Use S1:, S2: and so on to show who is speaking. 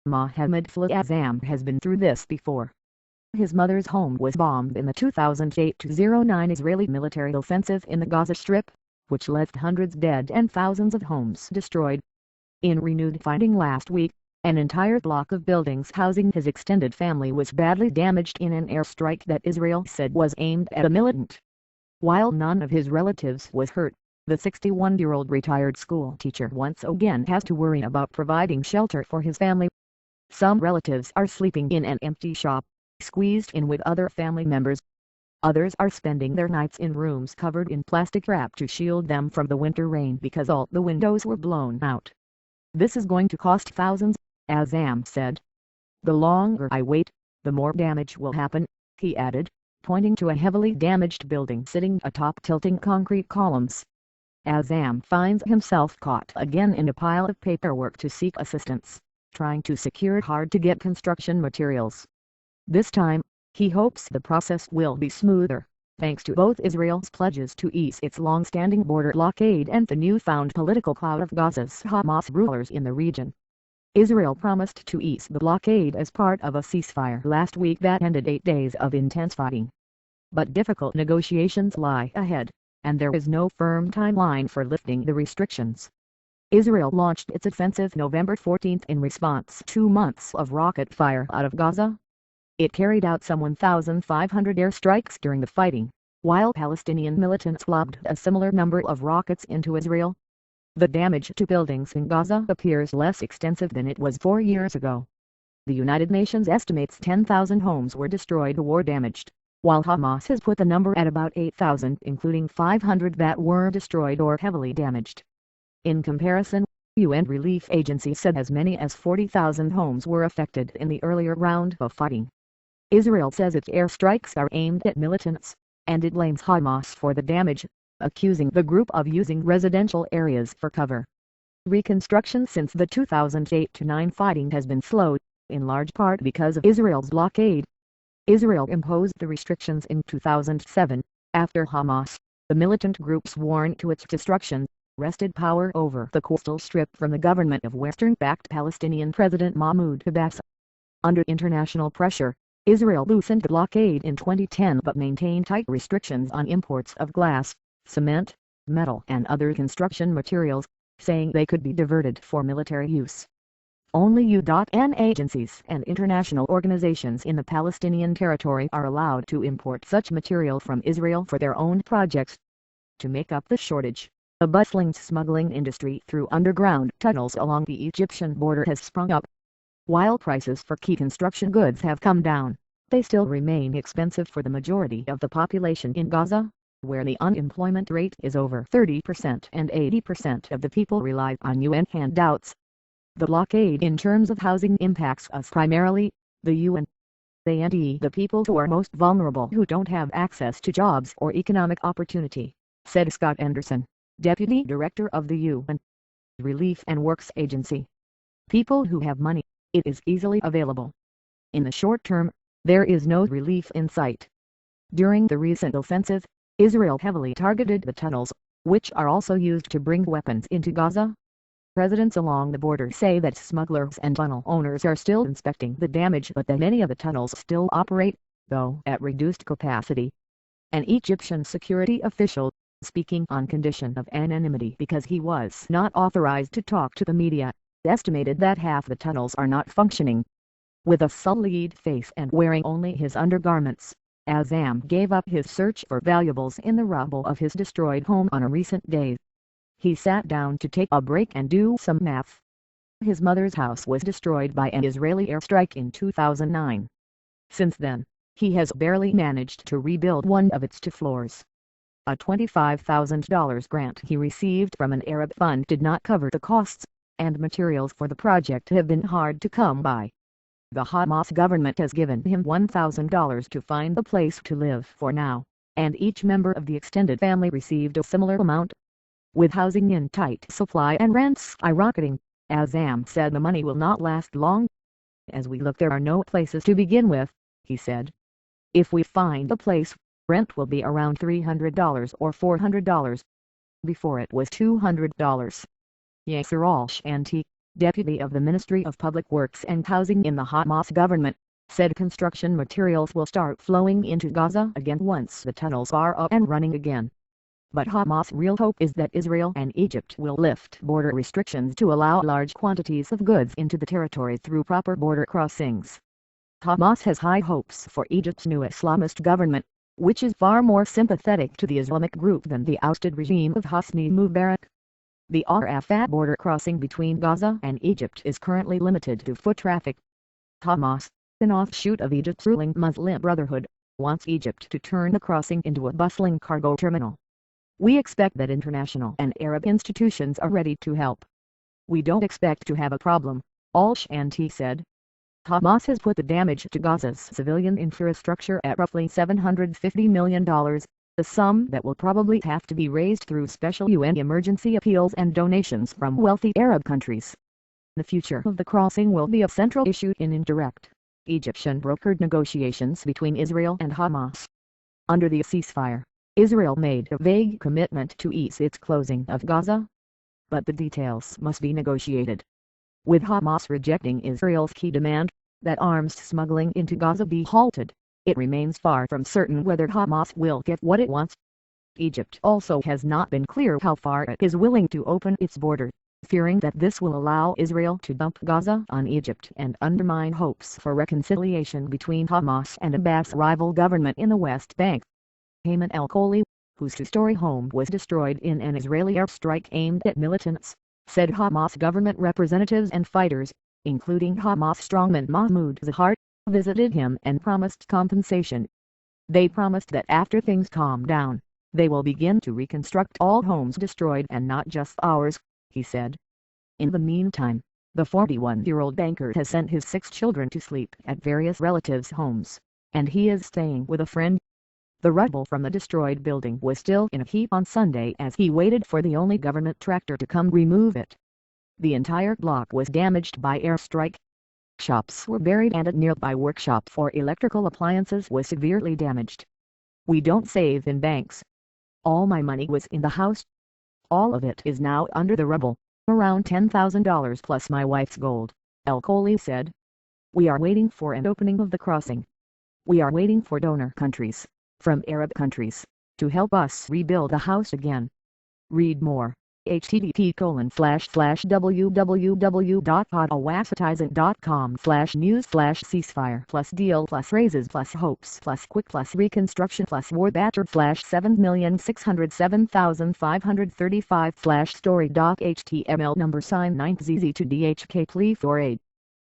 S1: Mohammed Azam has been through this before. His mother's home was bombed in the 2008-09 Israeli military offensive in the Gaza Strip, which left hundreds dead and thousands of homes destroyed. In renewed fighting last week, an entire block of buildings housing his extended family was badly damaged in an airstrike that Israel said was aimed at a militant. While none of his relatives was hurt, the 61-year-old retired school teacher once again has to worry about providing shelter for his family. Some relatives are sleeping in an empty shop, squeezed in with other family members. Others are spending their nights in rooms covered in plastic wrap to shield them from the winter rain because all the windows were blown out. "This is going to cost thousands," Azam said. "The longer I wait, the more damage will happen," he added, pointing to a heavily damaged building sitting atop tilting concrete columns. Azam finds himself caught again in a pile of paperwork to seek assistance, trying to secure hard-to-get construction materials. This time, he hopes the process will be smoother, thanks to both Israel's pledges to ease its long-standing border blockade and the newfound political clout of Gaza's Hamas rulers in the region. Israel promised to ease the blockade as part of a ceasefire last week that ended 8 days of intense fighting. But difficult negotiations lie ahead, and there is no firm timeline for lifting the restrictions. Israel launched its offensive November 14 in response to months of rocket fire out of Gaza. It carried out some 1,500 airstrikes during the fighting, while Palestinian militants lobbed a similar number of rockets into Israel. The damage to buildings in Gaza appears less extensive than it was 4 years ago. The United Nations estimates 10,000 homes were destroyed or war-damaged, while Hamas has put the number at about 8,000, including 500 that were destroyed or heavily damaged. In comparison, UN relief agencies said as many as 40,000 homes were affected in the earlier round of fighting. Israel says its airstrikes are aimed at militants, and it blames Hamas for the damage, accusing the group of using residential areas for cover. Reconstruction since the 2008-09 fighting has been slowed, in large part because of Israel's blockade. Israel imposed the restrictions in 2007, after Hamas, the militant group sworn to its destruction, wrested power over the coastal strip from the government of Western-backed Palestinian President Mahmoud Abbas. Under international pressure, Israel loosened the blockade in 2010 but maintained tight restrictions on imports of glass, cement, metal and other construction materials, saying they could be diverted for military use. Only UN agencies and international organizations in the Palestinian territory are allowed to import such material from Israel for their own projects. To make up the shortage, a bustling smuggling industry through underground tunnels along the Egyptian border has sprung up. While prices for key construction goods have come down, they still remain expensive for the majority of the population in Gaza, where the unemployment rate is over 30% and 80% of the people rely on UN handouts. The blockade in terms of housing impacts us primarily, the UN, and the people who are most vulnerable who don't have access to jobs or economic opportunity, said Scott Anderson, Deputy Director of the UN Relief and Works Agency. People who have money, it is easily available. In the short term, there is no relief in sight. During the recent offensive, Israel heavily targeted the tunnels, which are also used to bring weapons into Gaza. Residents along the border say that smugglers and tunnel owners are still inspecting the damage but that many of the tunnels still operate, though at reduced capacity. An Egyptian security official, speaking on condition of anonymity because he was not authorized to talk to the media, estimated that half the tunnels are not functioning. With a sullied face and wearing only his undergarments, Azam gave up his search for valuables in the rubble of his destroyed home on a recent day. He sat down to take a break and do some math. His mother's house was destroyed by an Israeli airstrike in 2009. Since then, he has barely managed to rebuild one of its 2 floors. A $25,000 grant he received from an Arab fund did not cover the costs, and materials for the project have been hard to come by. The Hamas government has given him $1,000 to find a place to live for now, and each member of the extended family received a similar amount. With housing in tight supply and rents skyrocketing, Azam said the money will not last long. As we look, there are no places to begin with, he said. If we find a place, rent will be around $300 or $400. Before it was $200. Yasser Al-Shanti, deputy of the Ministry of Public Works and Housing in the Hamas government, said construction materials will start flowing into Gaza again once the tunnels are up and running again. But Hamas' real hope is that Israel and Egypt will lift border restrictions to allow large quantities of goods into the territory through proper border crossings. Hamas has high hopes for Egypt's new Islamist government, which is far more sympathetic to the Islamic group than the ousted regime of Hosni Mubarak. The Arafat border crossing between Gaza and Egypt is currently limited to foot traffic. Hamas, an offshoot of Egypt's ruling Muslim Brotherhood, wants Egypt to turn the crossing into a bustling cargo terminal. We expect that international and Arab institutions are ready to help. We don't expect to have a problem, al-Shanti said. Hamas has put the damage to Gaza's civilian infrastructure at roughly $750 million, a sum that will probably have to be raised through special UN emergency appeals and donations from wealthy Arab countries. The future of the crossing will be a central issue in indirect, Egyptian-brokered negotiations between Israel and Hamas. Under the ceasefire, Israel made a vague commitment to ease its closing of Gaza, but the details must be negotiated. With Hamas rejecting Israel's key demand, that arms smuggling into Gaza be halted, it remains far from certain whether Hamas will get what it wants. Egypt also has not been clear how far it is willing to open its border, fearing that this will allow Israel to dump Gaza on Egypt and undermine hopes for reconciliation between Hamas and Abbas' rival government in the West Bank. Ayman al-Kholi, whose two-story home was destroyed in an Israeli airstrike aimed at militants, said Hamas government representatives and fighters, including Hamas strongman Mahmoud Zahar, visited him and promised compensation. They promised that after things calm down, they will begin to reconstruct all homes destroyed and not just ours, he said. In the meantime, the 41-year-old banker has sent his 6 children to sleep at various relatives' homes, and he is staying with a friend. The rubble from the destroyed building was still in a heap on Sunday as he waited for the only government tractor to come remove it. The entire block was damaged by airstrike. Shops were buried and a nearby workshop for electrical appliances was severely damaged. We don't save in banks. All my money was in the house. All of it is now under the rubble, around $10,000 plus my wife's gold, al-Kholi said. We are waiting for an opening of the crossing. We are waiting for donor countries, from Arab countries, to help us rebuild the house again. Read more. http://www.awasitizen.com/news/ceasefire plus deal plus raises plus hopes plus quick plus reconstruction plus war-battered /7,607,535 /story.html #9ZZ to DHK plea for aid.